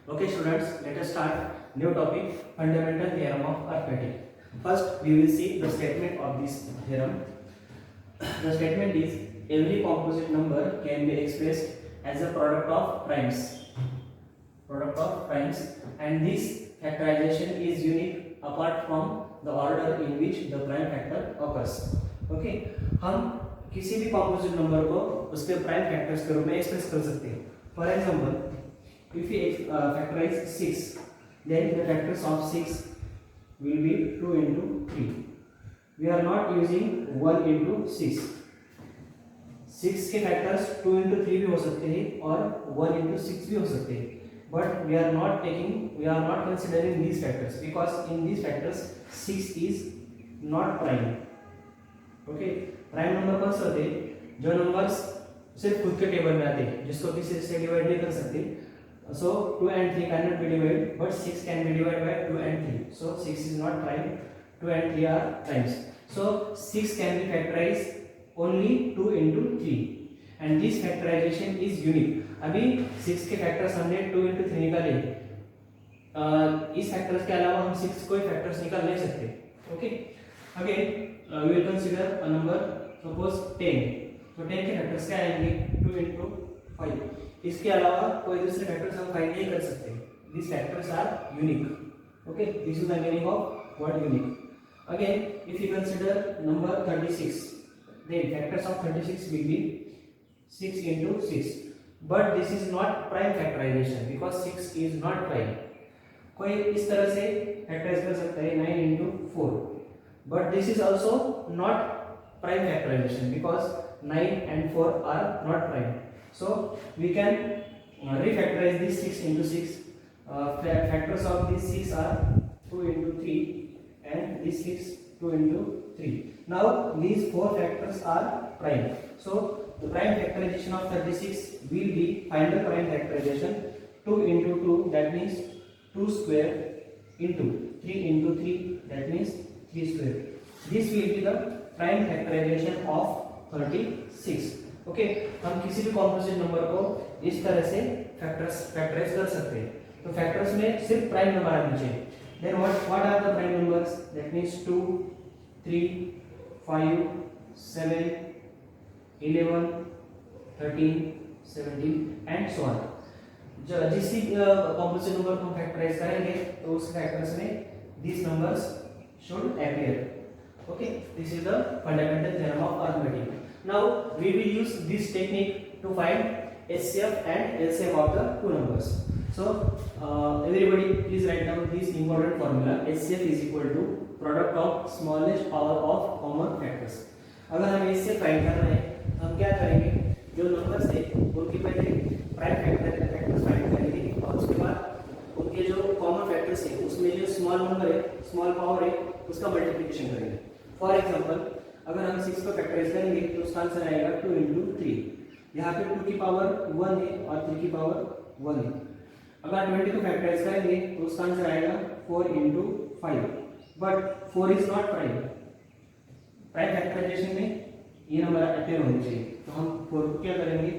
Okay students, let us start new topic, fundamental theorem of arithmetic. First we will see the statement of this theorem. The statement is every composite number can be expressed as a product of primes. And this factorization is unique apart from the order in which the prime factor occurs. Okay, हम किसी भी composite number को उसके prime factors के रूप में express कर सकते हैं. For example, if we factorize 6, then the factors of 6 will be 2 into 3. We are not using 1 into 6. 6 के factors 2 into 3 भी हो सकते हैं और 1 into 6 भी हो सकते हैं. But we are not considering these factors because in these factors 6 is not prime. Okay, prime number कौन से होते हैं? जो numbers सिर्फ खुद के टेबल में आते हैं जिसको किसी से डिवाइड नहीं कर सकते. So 2 and 3 cannot be divided, but 6 can be divided by 2 and 3. So 6 is not prime. 2 and 3 are primes. So 6 can be factorized only 2 into 3, and this factorization is unique. अभी 6 के फैक्टर्स हमने 2 into 3 निकाले. इस factors के अलावा हम 6 कोई factors निकाल नहीं सकते. Okay, again we will consider a number, suppose 10. तो 10 के फैक्टर्स क्या आएंगे? 2 into 5. इसके अलावा कोई दूसरे फैक्टर्स हम फाइंड नहीं कर सकते. These factors are unique. Okay, this is the meaning of word unique. Again, if you consider number 36, then factors of 36 will be 6 into 6. But this is not prime factorization because 6 is not prime. कोई इस तरह से factorise कर सकता है 9 into 4. But this is also not prime factorization because 9 and 4 are not prime. So we can refactorize this 6 into 6. Factors of this 6 are 2 into 3 and this 6 2 into 3. Now these 4 factors are prime. So the prime factorization of 36 will be, find the prime factorization. 2 into 2, that means 2 square, into 3 into 3, that means 3 square. This will be the prime factorization of 36. Okay, हम किसी भी composite number को इस तरह से factorise कर सकते हैं. तो फैक्टर्स में सिर्फ प्राइम नंबर आने चाहिए. Then what are the prime numbers? That means 2, 3, 5, 7, 11, 13, 17 and so on. जिस कॉम्पोजिट नंबर को हम फैक्टराइज करेंगे तो उस फैक्टर्स में these numbers should appear. Okay, this is the fundamental theorem of arithmetic. Now we will use this technique to find HCF and LCM of the two numbers. So everybody please write down this important formula. HCF is equal to product of smallest power of common factors. अगर हम HCF find कर रहे हैं हम क्या करेंगे? जो numbers थे उनकी पहले प्राइम फैक्टर्स फाइंड करेंगे और उसके बाद उनके जो कॉमन फैक्टर्स हैं उसमें जो स्मॉल नंबर है, स्मॉल पावर है, उसका मल्टीप्लिकेशन करेंगे. फॉर एग्जांपल अगर हम 6 को फैक्टराइज करेंगे तो उसका आंसर आएगा 2 into 3. यहाँ पे 2 की पावर 1 है और 3 की पावर 1 है. अगर 20 को फैक्टराइज करेंगे तो उसका आंसर आएगा 4 into 5. But 4 is not prime. Prime factorisation में ये नंबर अपेयर होने चाहिए. तो हम 4 को क्या करेंगे?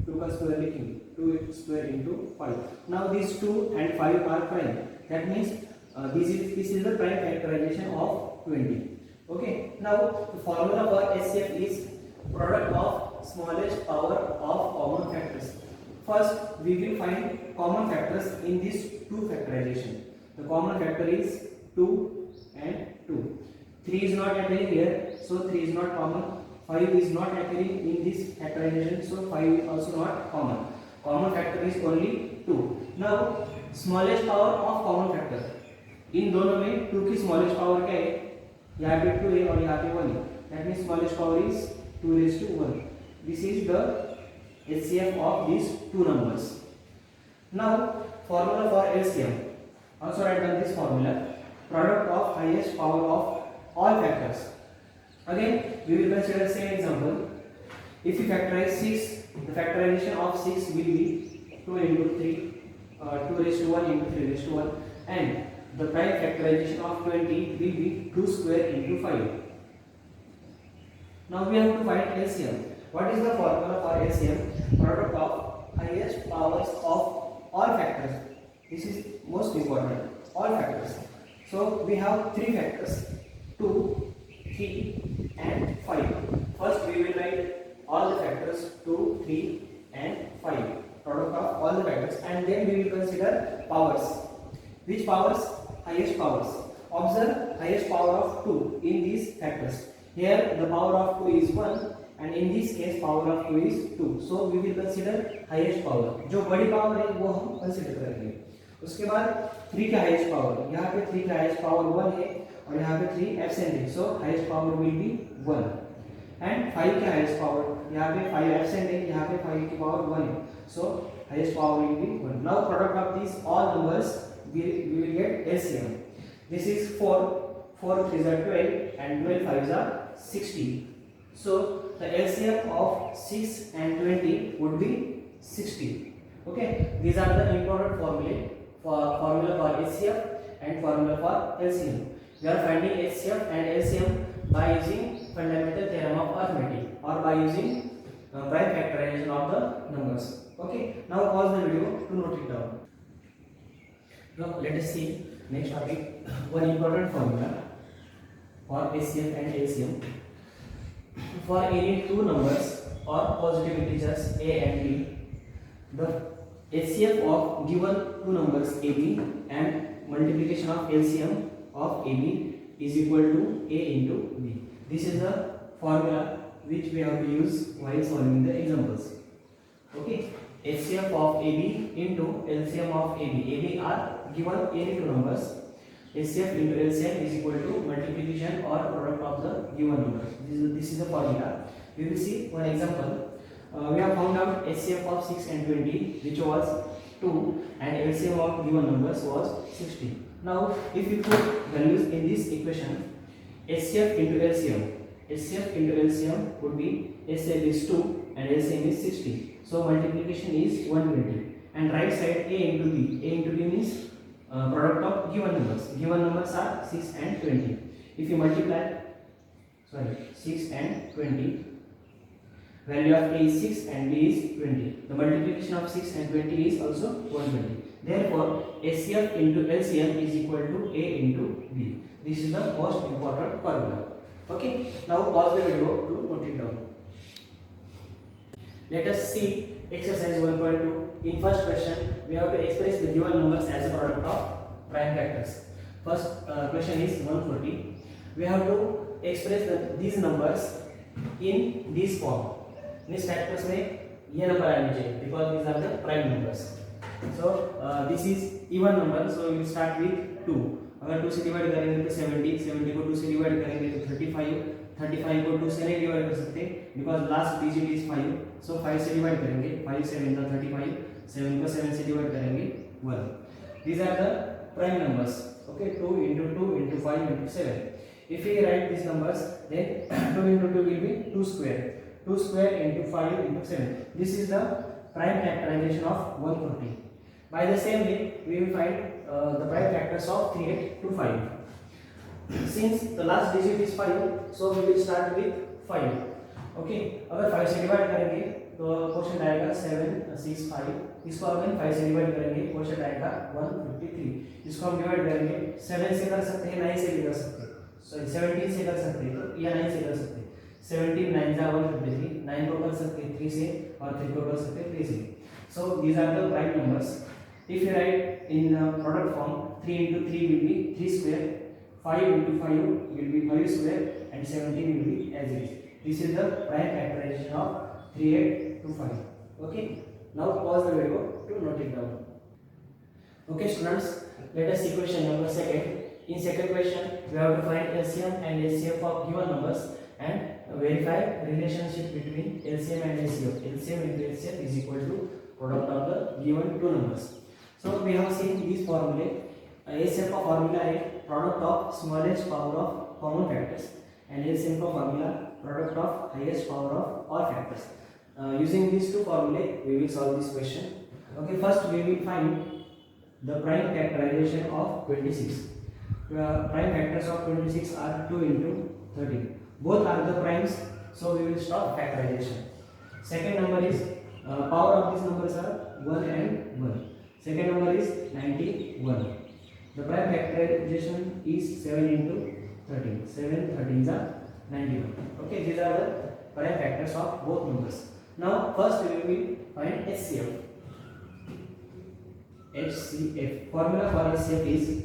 2 का स्क्वायर लिखेंगे. 2 square into 5. Now these 2 and 5 are prime. That means this is the prime factorization of 20. Okay. Now the formula for HCF is product of smallest power of common factors. First we will find common factors in these two factorization. The common factor is 2 and 2. 3 is not appearing here, so 3 is not common. 5 is not appearing in this factorization, so 5 is also not common. Common factor is only 2. Now smallest power of common factor. इन दोनों में 2 की smallest power क्या है? यहाँ पे 2 है और यहाँ पे 1 है. That means smallest power is 2 raised to 1. This is the HCF of these two numbers. Now formula for LCM. Also write down this formula. Product of highest power of all factors. Again we will consider same example. If you factorize 6, the factorization of 6 will be 2 into 3, 2 raised to 1 into 3 raised to 1, and the prime factorization of 20 will be 2 square into 5. Now we have to find LCM. What is the formula for LCM? Product of highest powers of all factors. This is most important. All factors. So we have three factors: 2, 3, and 5. First, we will write all the factors 2, 3, and 5. Product of all the factors, and then we will consider powers. Which powers? Highest powers. Observe highest power of 2 in these factors. Here the power of 2 is 1, and in this case power of 2 is 2. So we will consider highest power. जो बड़ी power है वो हम consider करेंगे. उसके बाद 3 का highest power, यहाँ पे 3 का हाईएस्ट पावर 1 है और यहाँ पे 3 एब्सेंट है, सो highest power will be 1. And 5 का हाईएस्ट पावर, यहाँ पे 5 एब्सेंट है, यहाँ पे 5 की पावर 1 है, सो highest power will be 1. Now product of this all numbers we will get LCM. This is 4 3s are 12 and 12 5s are 60. So the LCM of 6 and 20 would be 60. Okay, these are the important formula for HCF and formula for LCM. We are finding HCF and LCM by using fundamental theorem of arithmetic or by using prime factorization of the numbers. Okay, now pause the video to note it down. Now let us see next topic. One important formula for HCF and LCM. For any two numbers or positive integers a and b, the HCF of given two numbers AB and multiplication of LCM of AB is equal to A into B. This is the formula which we have to use while solving the examples. Okay, HCF of AB into LCM of AB. AB are given any two numbers. HCF into LCM is equal to multiplication or product of the given numbers. This is the formula. We will see one example. We have found out HCF of 6 and 20, which was 2, and LCM of given numbers was 60. Now, if you put values in this equation, HCF into LCM would be HCF is 2 and LCM is 60. So multiplication is 120. And right side A into B. A into B means product of given numbers. Given numbers are 6 and 20. If you multiply, 6 and 20. Value of A is 6 and B is 20. The multiplication of 6 and 20 is also 120. Therefore, HCF into LCM is equal to A into B. This is the most important formula. Okay, now pause the video to note it down. Let us see exercise 1.2. In first question, we have to express the given numbers as a product of prime factors. First question is 140. We have to express these numbers in this form. These factors में ये number आने चाहिए because these are the prime numbers. So this is even number, so we will start with 2. अगर 2 से divide करेंगे तो 70, 70 को 2 से डिवाइड करेंगे तो 35, 35 को 2 से नहीं डिवाइड कर सकते because last digit is 5. So 5 से डिवाइड करेंगे, 5 7 का 35, 7 को 7 से डिवाइड करेंगे 1. These are the prime numbers. Okay, 2 into 2 into 5 into 7. If we write these numbers, then 2 into 2 will be 2 square. 2 square into 5 into 7. This is the prime factorization of 140. By the same way, we will find the prime factors of 38 to 5. Since the last digit is 5, so we will start with 5. Okay, अगर 5 से divide करेंगे तो question आएगा 7 6 5. इसको अगर 5 से divide करेंगे question आएगा 153. इसको हम डिवाइड करेंगे 7 से कर सकते हैं, 9 से भी कर सकते हैं, सॉरी 17 से कर सकते हैं तो या 9 से कर सकते हैं. 17 9 जा 153, 9 को कर सकते हैं 3 से और 3 को कर सकते हैं 3 से. So these are the prime numbers. If you write in product form, 3 into 3 will be 3 square, 5 into 5 will be 5 square, and 17 will be as it is. This is the prime factorization of 38 to 5. Okay. Now pause the video to note it down. Okay, students. Let us see question number second. In second question, we have to find LCM and HCF of given numbers and verify relationship between LCM and HCF. LCM into HCF is equal to product of the given two numbers. So we have seen this formula. HCF का formula है product of smallest power of common factors, and LCM का formula product of highest power of all factors. Using these two formulae, we will solve this question. Okay, first we will find the prime factorization of 26. Prime factors of 26 are 2 into 13. Both are the primes, so we will stop factorization. Second number is power of these numbers are 1 and 1. Second number is 91. The prime factorization is 7 into 13. 7 13s are 91. Okay, these are the prime factors of both numbers. Now first we will find HCF. HCF formula for HCF is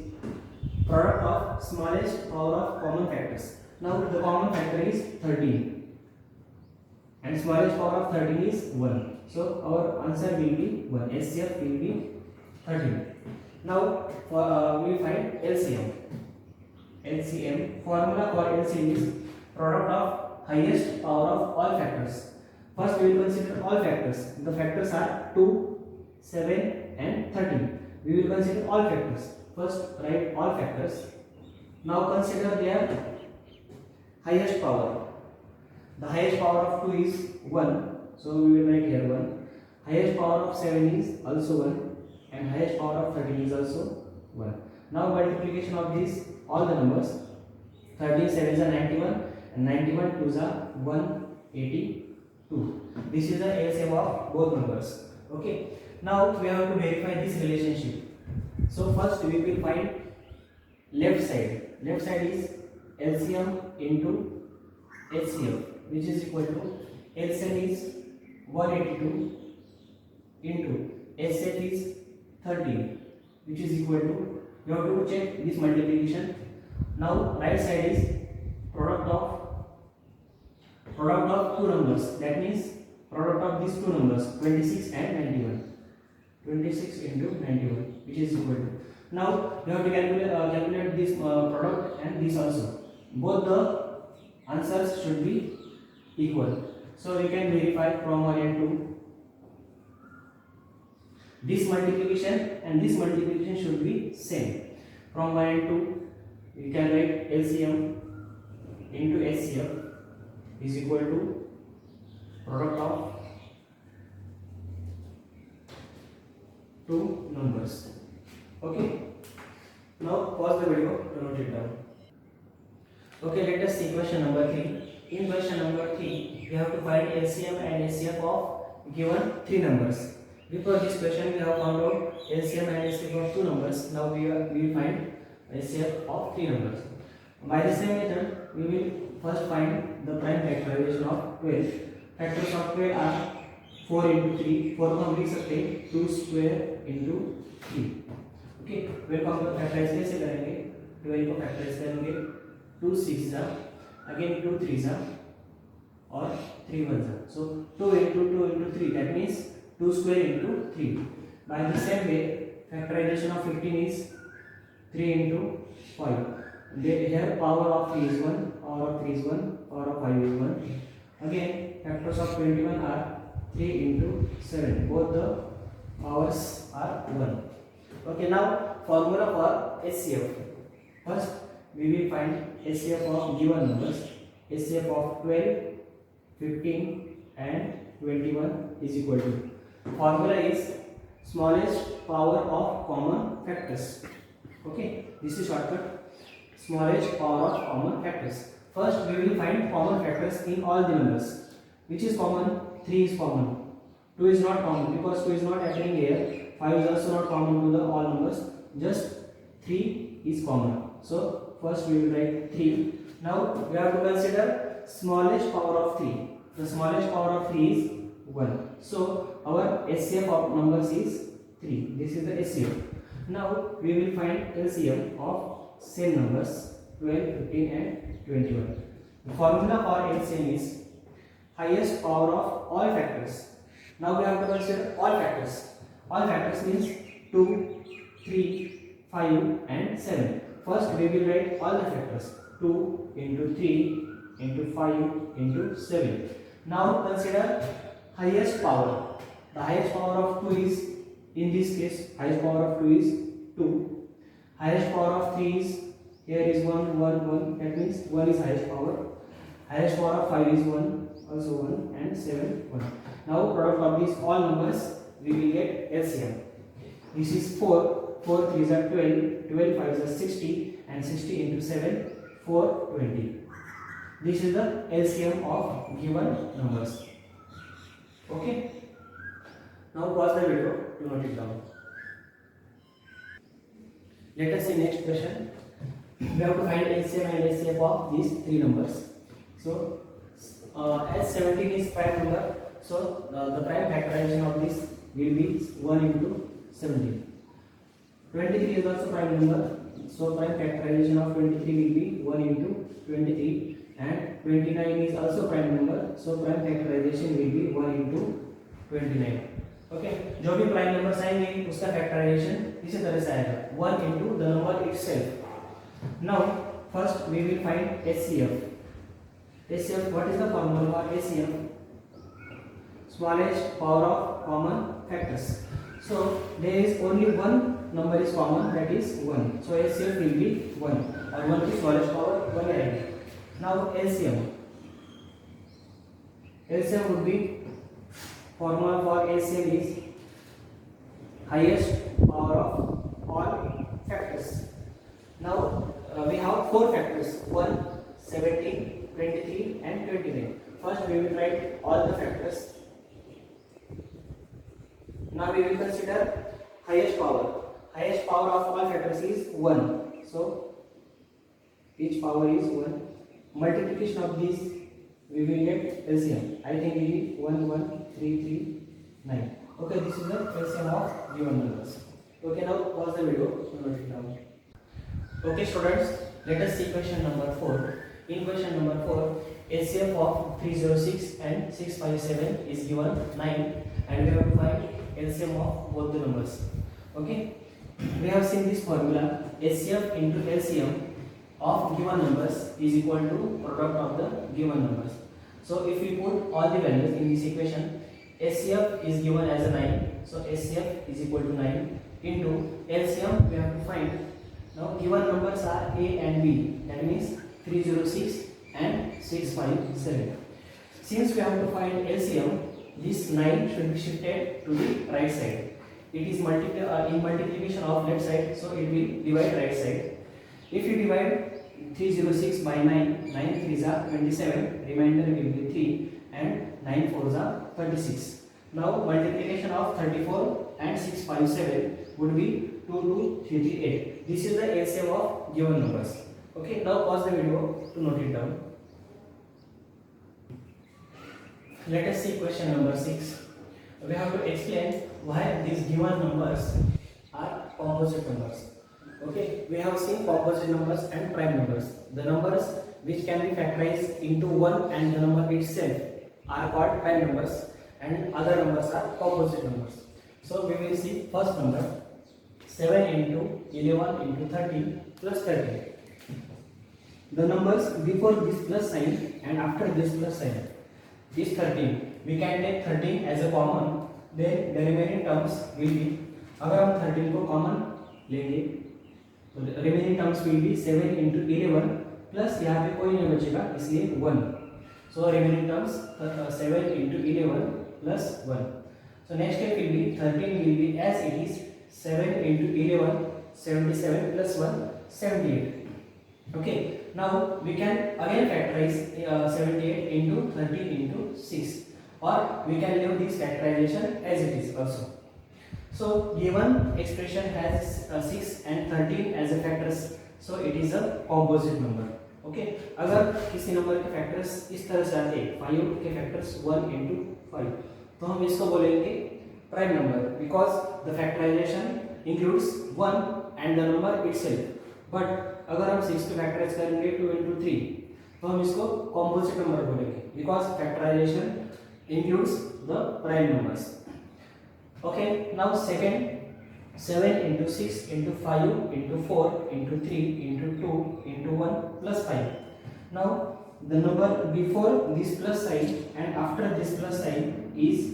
product of smallest power of common factors. Now the common factor is 13 and smallest power of 13 is 1. So our answer will be 1. HCF will be 13. Now we will find LCM. LCM formula for LCM is product of highest power of all factors. First we will consider all factors. The factors are 2, 7 and 13. We will consider all factors. First write all factors. Now consider their highest power. The highest power of 2 is 1. So we will write here 1. Highest power of 7 is also 1. And highest power of 13 is also 1. Now multiplication of these all the numbers. 13 7s are 91 and 91 2s are 182. This is the LCM of both numbers. Okay. Now we have to verify this relationship. So first we will find left side. Left side is LCM into HCF, which is equal to LCM is 182 into HCF is 13, which is equal to, you have to check this multiplication. Now right side is product of two numbers, that means product of these two numbers 26 and 91. 26 into 91, which is equal to, now you have to calculate this product and this also. Both the answers should be equal. So we can verify from 1 and 2. This multiplication and this multiplication should be same. From 1 and 2, we can write LCM into HCF is equal to product of two numbers. Okay. Now pause the video to note it down. Okay, let us see question number 3. In question number 3, we have to find LCM and HCF of given three numbers. Before this question, we have found out LCM and HCF of two numbers. Now we will find HCF of three numbers. By the same method, we will first find the prime factorization of 12. Factors of 12 are 4 into 3. 4 को हम लिख सकते हैं 2 square into 3. Okay, 12 को हम factorise कैसे करेंगे? 12 को फैक्टराइज करेंगे 2 6 again 2 3 और 3 1 so 2 into 2 into 3, that means 2 square into 3. By the same way, factorization of 15 is 3 into 5. Here power of 3 is 1, power of 3 is 1, power of 5 is 1. Again factors of 21 are 3 into 7. Both the powers are 1. Okay, now formula for HCF. First we will find HCF of given numbers. HCF of 12, 15 and 21 is equal to, formula is smallest power of common factors. Okay, this is shortcut. Smallest power of common factors. First we will find common factors in all the numbers. Which is common? 3 is common. 2 is not common because 2 is not appearing here. 5 is also not common to the all numbers. Just 3 is common. So first we will write 3. Now we have to consider smallest power of 3. The smallest power of 3 is 1. So our HCF of numbers is 3. This is the HCF. Now we will find LCM of same numbers 12, 15 and 21. The formula for LCM is highest power of all factors. Now we have to consider all factors. All factors means 2, 3, 5 and 7. First we will write all the factors 2 into 3 into 5 into 7. Now consider highest power. The highest power of 2 is, in this case highest power of 2 is 2. Highest power of 3 is, here is 1 1 1, that means 1 is highest power. Highest power of 5 is 1, also 1 and 7 1. Now product of these all numbers we will get LCM. This is 4, 4 3s are 12, 12 5s are 60 and 60 into 7 420. This is the LCM of given numbers. Okay. Now pause the video to note it down. Let us see next question. We have to find LCM and HCF of these three numbers. So, as 17 is prime number, so the prime factorization of this will be 1 into 17. 23 is also prime number, so prime factorization of 23 will be 1 into 23, and 29 is also prime number, so prime factorization will be 1 into 29. Okay जो भी prime numbers आएंगे उसका factorisation इसी तरह से आएगा 1 into the number itself. Now first we will find HCF. HCF, what is the formula for HCF? Smallest power of common factors. So there is only one number is common, that is 1. So HCF will be 1 और 1 की smallest power 1 आएगी. Now LCM. LCM would be formula for LCM is highest power of all factors. Now we have four factors 1, 17, 23 and 29. First we will write all the factors. Now we will consider highest power. Highest power of all factors is 1. So each power is 1. Multiplication of these we will get LCM. I think it is 1, 1, 3, 3, 9. Okay, this is the LCM of given numbers. Okay, now pause the video to note it down. Okay, students, let us see question number 4. In question number 4, LCM of 306 and 657 is given 9, and we have to find LCM of both the numbers. Okay, we have seen this formula: HCF into LCM of given numbers is equal to product of the given numbers. So if we put all the values in this equation, HCF is given as a 9, so HCF is equal to 9 into LCM we have to find. Now given numbers are A and B, that means 306 and 657. Since we have to find LCM, this 9 should be shifted to the right side. It is in multiplication of left side, so it will divide right side. If you divide 306 by 9, 9 3s are 27, remainder will be 3, and 9 4s are 36. Now multiplication of 34 and 657 would be 2, 2, 3, 3, 8. This is the LCM of given numbers. Okay, now pause the video to note it down. Let us see question number 6. We have to explain why these given numbers are composite numbers. Okay, we have seen composite numbers and prime numbers. The numbers which can be factorized into 1 and the number itself are called prime numbers, and other numbers are composite numbers. So we will see first number 7 into 11 into 13 plus 13. The numbers before this plus sign and after this plus sign is 13. We can take 13 as a common, then the remaining terms will be, अगर हम 13 को common लेंगे तो remaining terms will be 7 into 11 plus यहाँ पे कोई नहीं बचेगा इसलिए 1. So remaining terms 7 into 11 plus 1. So next step will be 13 will be as it is 7 into 11, 77 plus 1, 78. Okay, now we can again factorize 78 into 13 into 6, or we can leave this factorization as it is also. So given expression has 6 and 13 as a factors, so it is a composite number. Okay, अगर किसी number के factors इस तरह से आते हैं 5 के factors 1 into 5, तो हम इसको बोलेंगे prime number, because the factorization includes 1 and the number itself. But अगर हम 6 को फैक्टराइज करेंगे 2 into 3, तो हम इसको composite नंबर बोलेंगे, because factorization includes the prime numbers. Okay, now second, 7 into 6 into 5 into 4 into 3 into 2 into 1 plus 5. Now the number before this plus sign and after this plus sign is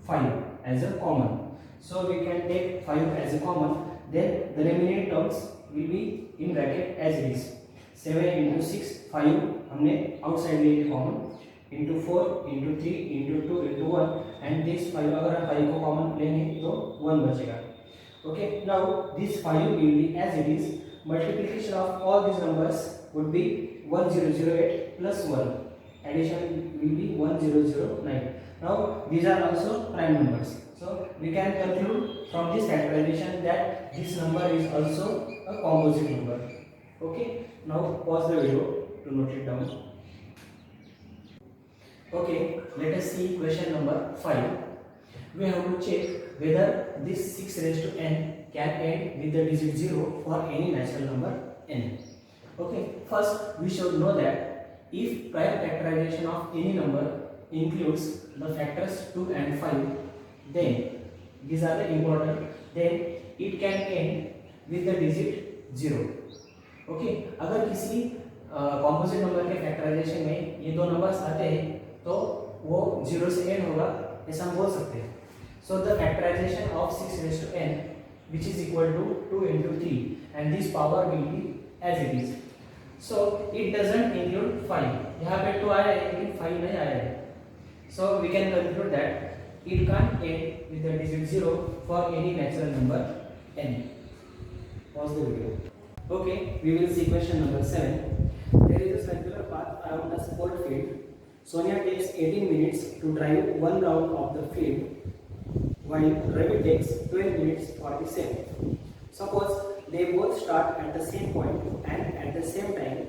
5 as a common. So we can take 5 as a common, then the remaining terms will be in bracket as it is. 7 into 6, 5 हमने outside ले लिया common, into 4 into 3 into 2 into 1, and this 5 अगर हम 5 को common लेंगे तो 1 बचेगा. Okay, now this 5 will be as it is. Multiplication of all these numbers would be 1008 plus 1. Addition will be 1009. Now these are also prime numbers. So we can conclude from this factorization that this number is also a composite number. Okay, now pause the video to note it down. Okay, let us see question number 5. We have to check whether this 6 raised to n can end with the digit 0 for any natural number n. Okay, first we should know that if prime factorization of any number includes the factors 2 and 5, then these are the important, then it can end with the digit 0. Okay, अगर किसी composite number के factorisation में ये दो numbers आते हैं तो वो 0 से n होगा, ऐसा हम बोल सकते हैं. So the factorization of 6 raised to n, which is equal to 2 into 3, and this power will be as it is. So it doesn't include 5. यहाँ पे 2 आया है लेकिन 5 नहीं आया है. So we can conclude that it can't end with the digit 0 for any natural number n. Pause the video. Okay, we will see question number 7. There is a circular path around a sport field. Sonia takes 18 minutes to drive one round of the field, while Ravi takes 12 minutes for the same. Suppose they both start at the same point and at the same time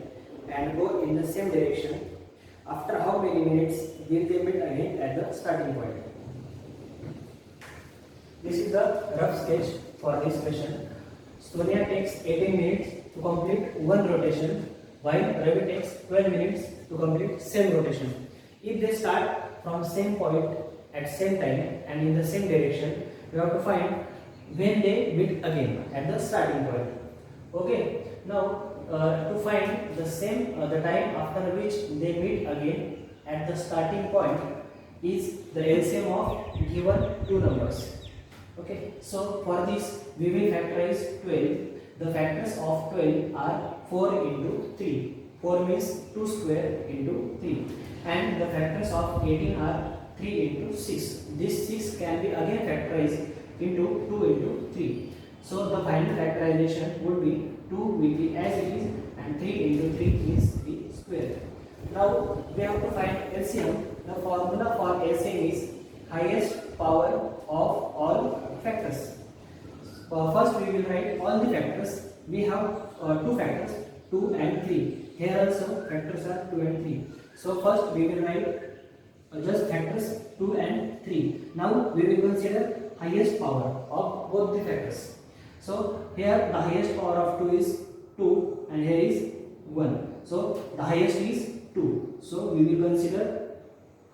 and go in the same direction. After how many minutes will they meet again at the starting point? This is the rough sketch for this question. Sonia takes 18 minutes to complete one rotation, while Ravi takes 12 minutes to complete same rotation. If they start from same point at same time and in the same direction, we have to find when they meet again at the starting point. Okay, now to find the same the time after which they meet again at the starting point is the LCM of given two numbers. Okay, so for this we will factorize 12. The factors of 12 are 4 into 3. 4 means 2 square into 3. And the factors of 18 are 3 into 6. This 6 can be again factorized into 2 into 3. So the final factorization would be 2 will be as it is and 3 into 3 is 3 square. Now we have to find LCM. The formula for LCM is highest power of all factors. First we will write all the factors. We have two factors 2 and 3. Here also factors are 2 and 3. So first we will write just factors 2 and 3. Now we will consider highest power of both the factors. So here the highest power of 2 is 2 and here is 1. So the highest is 2. So we will consider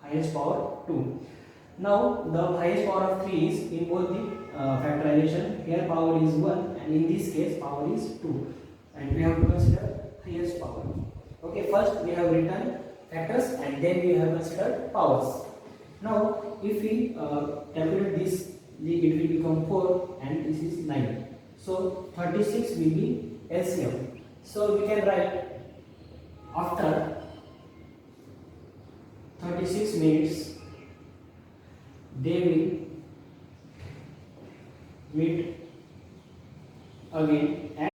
highest power 2. Now the highest power of 3 is in both the factorization. Here power is 1 and in this case power is 2. And we have to consider highest power. Okay, first we have written factors and then we have considered powers. Now if we calculate this, it will become 4 and this is 9. So 36 will be LCM. So we can write after 36 minutes they will meet again.